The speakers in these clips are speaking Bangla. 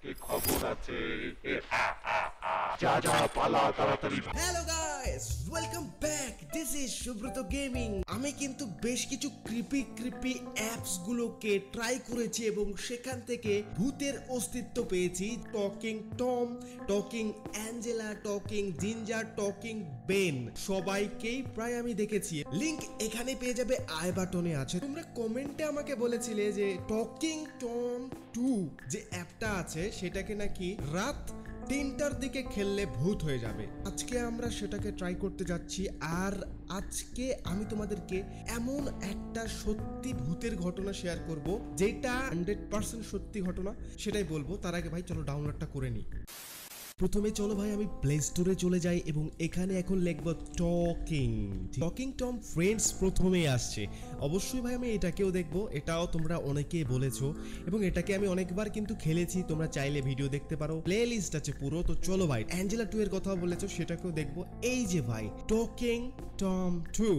আজকে খবর আছে। যা যা পালা তাড়াতাড়ি। Hello guys, welcome back. This is Subrata gaming. আমি কিন্তু বেশ কিছু ক্রিপি অ্যাপস গুলোকে ট্রাই করেছি এবং সেখান থেকে ভূতের অস্তিত্ব পেয়েছি। Talking Tom, talking Angela, talking ginger, talking Ben, সবাইকেই প্রায় আমি দেখেছি। লিংক এখানে পেয়ে যাবে, আই বাটনে আছে। তোমরা কমেন্টে আমাকে বলেছিলে যে টকিং টম 2 যে অ্যাপটা আছে সেটাকে নাকি রাত 3টার দিকে খেললে ভূত হয়ে যাবে। আজকে আমরা সেটাকে ট্রাই করতে যাচ্ছি। আর আজকে আমি তোমাদেরকে এমন একটা সত্যি ভূতের ঘটনা শেয়ার করব যেটা 100% সত্যি ঘটনা, সেটাই বলবো। তার আগে ভাই চলো ডাউনলোডটা করে নিই। প্রথমে চলো ভাই আমি প্লে স্টোরে চলে যাই এবং এখানে এখন লিখব টকিং টম ফ্রেন্ডস প্রথমে আসছে। অবশ্যই ভাই আমি এটাকেও দেখবো, এটাও তোমরা অনেকেই বলেছো এবং এটাকে আমি অনেকবার কিন্তু খেলেছি। তোমরা চাইলে ভিডিও দেখতে পারো, প্লে লিস্ট আছে পুরো। তো চলো ভাই, অ্যাঞ্জেলা 2 এর কথাও বলেছো, সেটাকেও দেখবো। এই যে ভাই টকিং টম 2,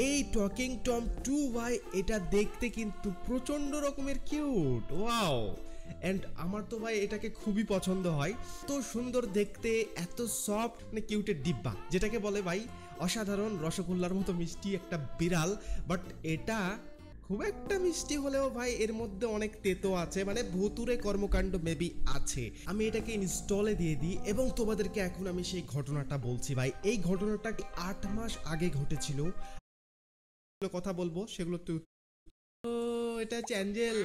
এই টকিং টম 2 ভাই, এটা দেখতে কিন্তু প্রচন্ড রকমের কিউট। ওয়াও, এন্ড আমার তো ভাই এটাকে খুবই পছন্দ হয়। তো সুন্দর দেখতে, এত সফট, মানে কিউটের ডিব্বা যেটাকে বলে ভাই। অসাধারণ, রসগোল্লার মতো মিষ্টি একটা বিড়াল। বাট এটা খুব একটা মিষ্টি হলেও ভাই এর মধ্যে অনেক তেতো আছে, মানে ভুতুরে কর্মকাণ্ড মেবি আছে। আমি এটাকে ইনস্টলে দিয়ে দিই এবং তোমাদেরকে এখন আমি সেই ঘটনাটা বলছি ভাই। এই ঘটনাটা 8 মাস আগে ঘটেছিল। কথা বলবো সেগুলো তো। এটা হচ্ছে অ্যাঞ্জেল।